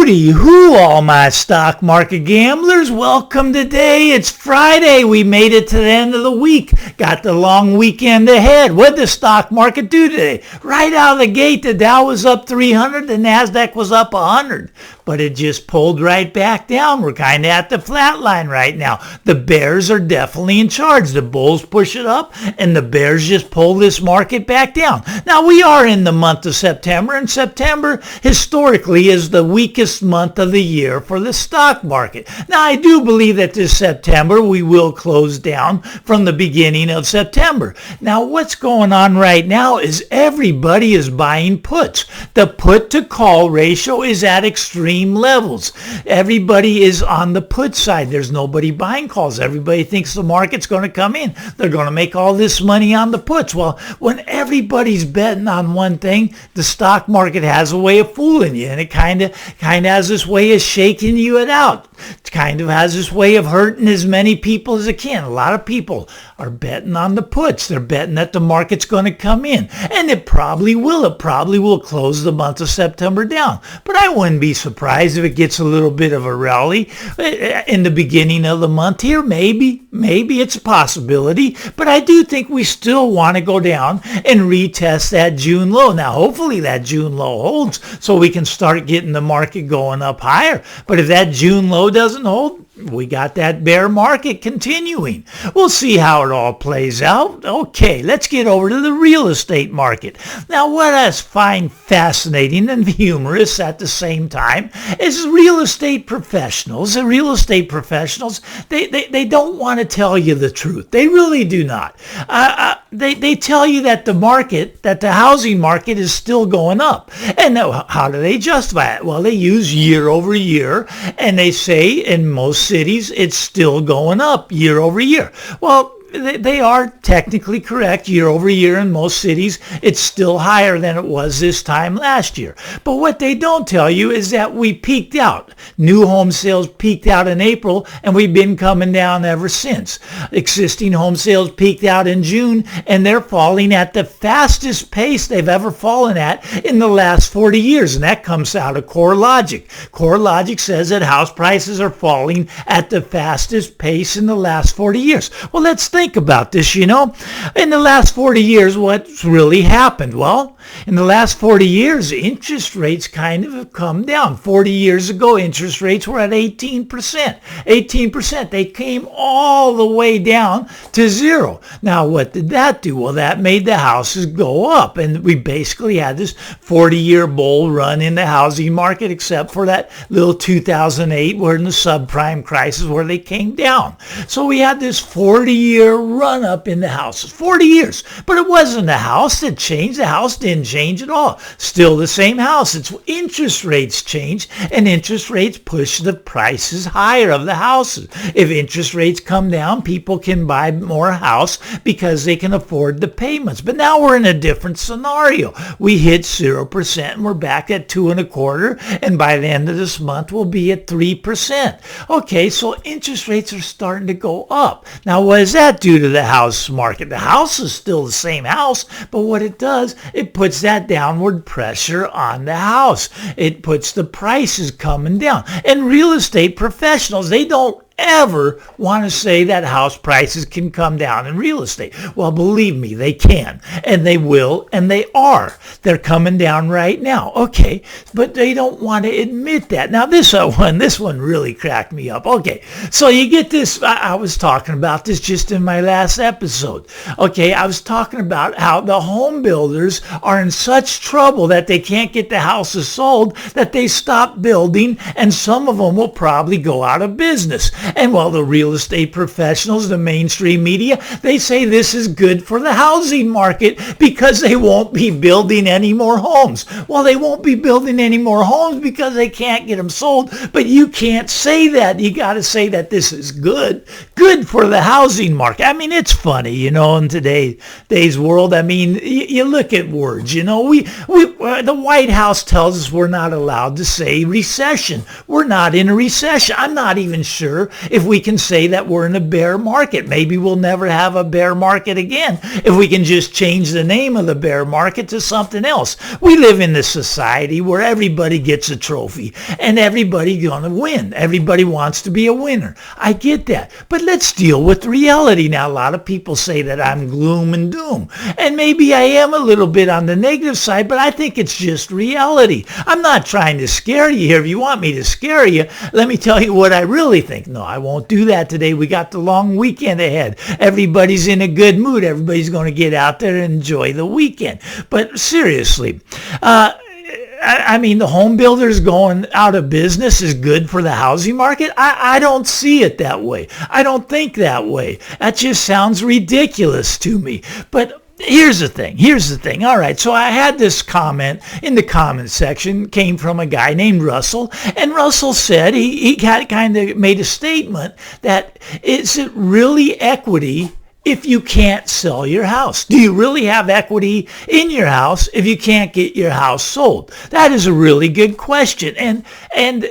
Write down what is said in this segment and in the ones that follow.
Howdy who, all my stock market gamblers. Welcome today. It's Friday. We made it to the end of the week. Got the long weekend ahead. What did the stock market do today? Right out of the gate, the Dow was up 300. The NASDAQ was up 100. But it just pulled right back down. We're kind of at the flat line right now. The bears are definitely in charge. The bulls push it up, and the bears just pull this market back down. Now, we are in the month of September, and September historically is the weakest month of the year for the stock market. Now, I do believe that this September we will close down from the beginning of September. Now, what's going on right now is everybody is buying puts. The put to call ratio is at extreme levels. Everybody is on the put side. There's nobody buying calls. Everybody thinks the market's going to come in. They're going to make all this money on the puts. Well, when everybody's betting on one thing, the stock market has a way of fooling you, and it kind of has this way of shaking you out. It kind of has this way of hurting as many people as it can. A lot of people are betting on the puts. They're betting that the market's going to come in, and it probably will. It probably will close the month of September down. But I wouldn't be surprised if it gets a little bit of a rally in the beginning of the month here. Maybe it's a possibility, but I do think we still want to go down and retest that June low. Now, hopefully that June low holds so we can start getting the market going up higher. But if that June low doesn't hold, we got that bear market continuing. We'll see how it all plays out. Okay, let's get over to the real estate market. Now, what I find fascinating and humorous at the same time is real estate professionals. The real estate professionals, they don't want to tell you the truth. They really do not. They tell you that the housing market is still going up. And how do they justify it? Well, they use year over year, and they say in most cities it's still going up year over year. Well, they are technically correct. Year over year in most cities, it's still higher than it was this time last year. But what they don't tell you is that we peaked out. New home sales peaked out in April, and we've been coming down ever since. Existing home sales peaked out in June, and they're falling at the fastest pace they've ever fallen at in the last 40 years. And that comes out of CoreLogic. CoreLogic says that house prices are falling at the fastest pace in the last 40 years. Well, let's think about this. In the last 40 years, what's really happened? Well, in the last 40 years, interest rates kind of have come down. 40 years ago, interest rates were at 18%. 18%. They came all the way down to zero. Now, what did that do? Well, that made the houses go up, and we basically had this 40-year bull run in the housing market, except for that little 2008, where in the subprime crisis, where they came down. So we had this 40-year run up in the houses. 40 years. But it wasn't the house that changed. The house didn't change at all. Still the same house. It's interest rates change, and interest rates push the prices higher of the houses. If interest rates come down, people can buy more house because they can afford the payments. But now we're in a different scenario. We hit 0% and we're back at 2.25%, and by the end of this month we'll be at 3%. Okay, so interest rates are starting to go up. Now, what does that do to the house market? The house is still the same house, but what it does, it puts that downward pressure on the house. It puts the prices coming down. And real estate professionals, they don't ever want to say that house prices can come down in real estate. Well, believe me, they can, and they will, and they are. They're coming down right now. Okay, but they don't want to admit that. Now, this one really cracked me up. Okay, so you get this. I was talking about this just in my last episode. Okay, I was talking about how the home builders are in such trouble that they can't get the houses sold, that they stop building, and some of them will probably go out of business. And while the real estate professionals, the mainstream media, they say this is good for the housing market because they won't be building any more homes. Well, they won't be building any more homes because they can't get them sold. But you can't say that. You got to say that this is good for the housing market. I mean, it's funny, in today's world. I mean, you look at words, the White House tells us we're not allowed to say recession. We're not in a recession. I'm not even sure if we can say that we're in a bear market. Maybe we'll never have a bear market again if we can just change the name of the bear market to something else. We live in this society where everybody gets a trophy and everybody's going to win. Everybody wants to be a winner. I get that. But let's deal with reality. Now, a lot of people say that I'm gloom and doom. And maybe I am a little bit on the negative side, but I think it's just reality. I'm not trying to scare you here. If you want me to scare you, let me tell you what I really think. No, I won't do that today. We got the long weekend ahead. Everybody's in a good mood. Everybody's going to get out there and enjoy the weekend. But seriously, I mean, the home builders going out of business is good for the housing market. I don't see it that way. I don't think that way. That just sounds ridiculous to me. But here's the thing. All right, so I had this comment in the comment section, came from a guy named Russell, and Russell said, he kind of made a statement that, is it really equity if you can't sell your house? Do you really have equity in your house if you can't get your house sold? That is a really good question. And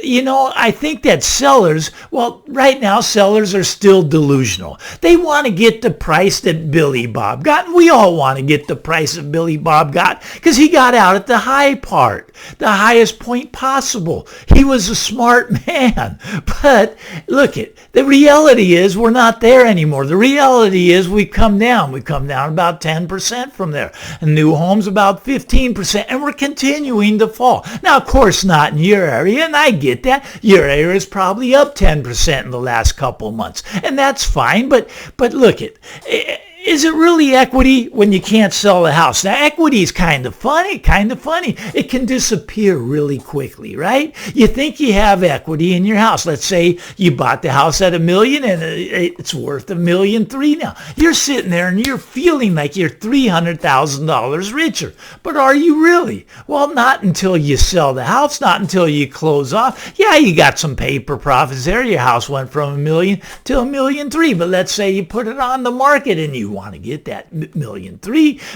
you know, I think that sellers, well, right now sellers are still delusional. They want to get the price that Billy Bob got. And we all want to get the price that Billy Bob got because he got out at the high part, the highest point possible. He was a smart man. But look, the reality is we're not there anymore. The reality is we've come down. We've come down about 10% from there. And new homes about 15%. And we're continuing to fall. Now, of course, not in your area. And I get that. Your area is probably up 10% in the last couple of months. And that's fine. But look, is it really equity when you can't sell a house? Now, equity is kind of funny. It can disappear really quickly, right? You think you have equity in your house. Let's say you bought the house at $1 million and it's worth $1.3 million now. You're sitting there and you're feeling like you're $300,000 richer. But are you really? Well, not until you sell the house, not until you close off. Yeah, you got some paper profits there. Your house went from $1 million to $1.3 million. But let's say you put it on the market and you want to get that $1.3 million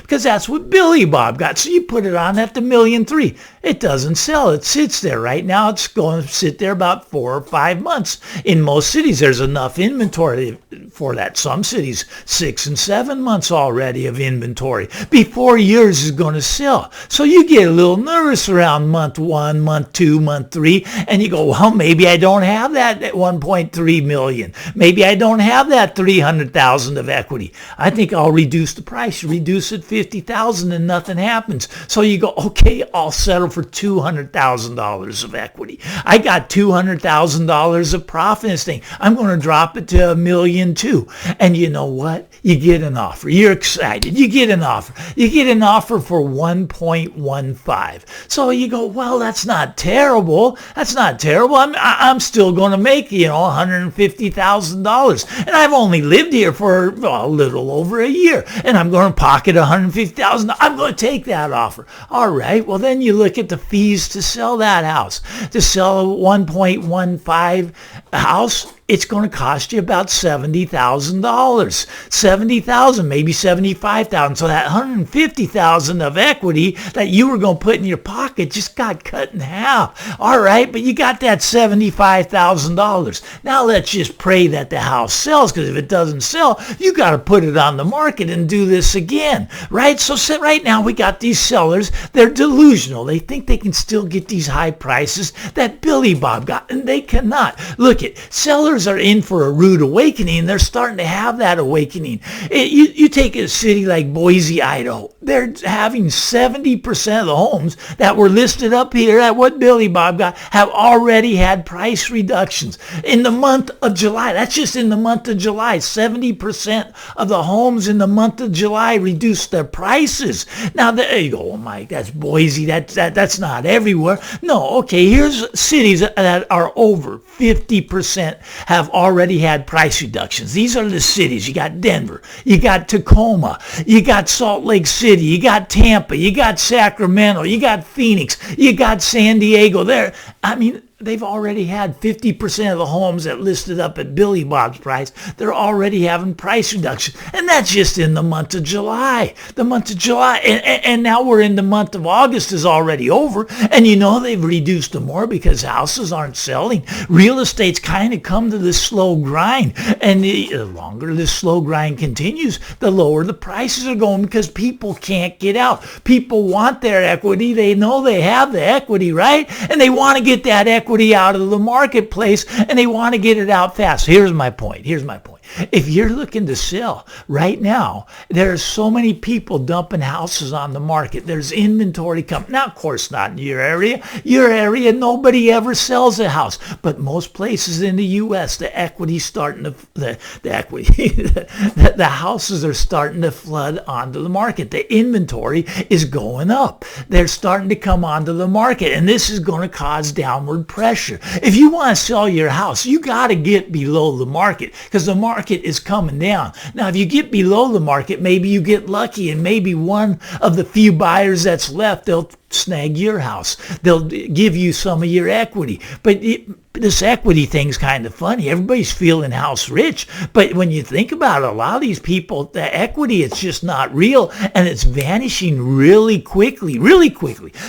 because that's what Billy Bob got. So you put it on at the $1.3 million. It doesn't sell. It sits there right now. It's going to sit there about 4 or 5 months. In most cities, there's enough inventory for that. Some cities, 6 and 7 months already of inventory before yours is going to sell. So you get a little nervous around month 1, month 2, month 3, and you go, well, maybe I don't have that at 1.3 million. Maybe I don't have that 300,000 of equity. I think I'll reduce the price. Reduce it 50,000 and nothing happens. So you go, okay, I'll settle for $200,000 of equity. I got $200,000 of profit in this thing. I'm going to drop it to $1.2 million. And you know what? You get an offer. You're excited. You get an offer. You get an offer for 1.15. So you go, well, that's not terrible. That's not terrible. I'm still going to make, $150,000. And I've only lived here for a little over a year. And I'm going to pocket $150,000. I'm going to take that offer. All right. Well, then you look at the fees to sell that house. To sell a 1.15 house, it's going to cost you about $70,000. $70,000, maybe $75,000. So that $150,000 of equity that you were going to put in your pocket just got cut in half. All right, but you got that $75,000. Now let's just pray that the house sells, because if it doesn't sell, you got to put it on the market and do this again, right? So right now we got these sellers. They're delusional. They think they can still get these high prices that Billy Bob got, and they cannot. Look, sellers are in for a rude awakening. They're starting to have that awakening. You take a city like Boise, Idaho. They're having 70% of the homes that were listed up here at what Billy Bob got have already had price reductions. In the month of July, that's just in the month of July, 70% of the homes in the month of July reduced their prices. Now, there you go, oh Mike, that's Boise. That's not everywhere. No, okay, here's cities that are over 50% have already had price reductions. These are the cities. You got Denver, you got Tacoma, you got Salt Lake City, you got Tampa, you got Sacramento, you got Phoenix, you got San Diego. There, I mean, they've already had 50% of the homes that listed up at Billy Bob's price. They're already having price reduction. And that's just in the month of July. The month of July. And now we're in the month of August is already over. And they've reduced them more because houses aren't selling. Real estate's kind of come to this slow grind. And the longer this slow grind continues, the lower the prices are going because people can't get out. People want their equity. They know they have the equity, right? And they want to get that equity out of the marketplace, and they want to get it out fast. Here's my point. If you're looking to sell right now, there are so many people dumping houses on the market. There's inventory coming. Now, of course, not in your area. Your area, nobody ever sells a house. But most places in the U.S., the equity's starting to, the houses are starting to flood onto the market. The inventory is going up. They're starting to come onto the market, and this is going to cause downward pressure. If you want to sell your house, you got to get below the market because the market is coming down. Now, if you get below the market, maybe you get lucky and maybe one of the few buyers that's left, they'll snag your house. They'll give you some of your equity. But this equity thing's kind of funny. Everybody's feeling house rich. But when you think about it, a lot of these people, the equity, it's just not real. And it's vanishing really quickly.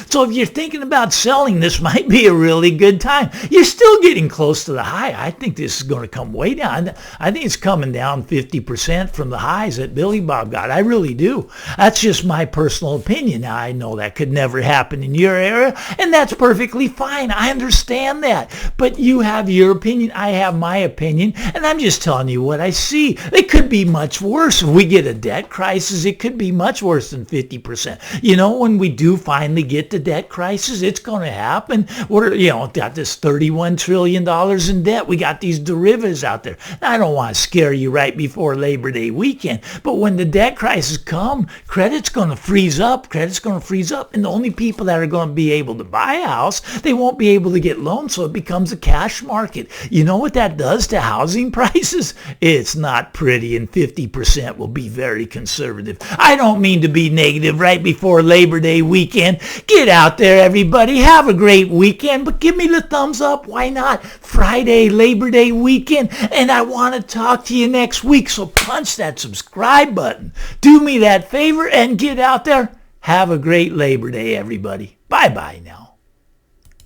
So if you're thinking about selling, this might be a really good time. You're still getting close to the high. I think this is going to come way down. I think it's coming down 50% from the highs that Billy Bob got. I really do. That's just my personal opinion. Now, I know that could never happen in your area, and that's perfectly fine. I understand that. But you have your opinion. I have my opinion, and I'm just telling you what I see. It could be much worse. If we get a debt crisis, it could be much worse than 50%. When we do finally get the debt crisis, it's going to happen. We're, got this $31 trillion in debt. We got these derivatives out there. Now, I don't want to scare you right before Labor Day weekend, but when the debt crisis comes, credit's going to freeze up. And the only people that are going to be able to buy a house, they won't be able to get loans, so it becomes a cash market. You know what that does to housing prices? It's not pretty, and 50% will be very conservative. I don't mean to be negative right before Labor Day weekend. Get out there, everybody. Have a great weekend, but give me the thumbs up. Why not? Friday, Labor Day weekend, and I want to talk to you next week, so punch that subscribe button. Do me that favor and get out there. Have a great Labor Day, everybody. Bye-bye now.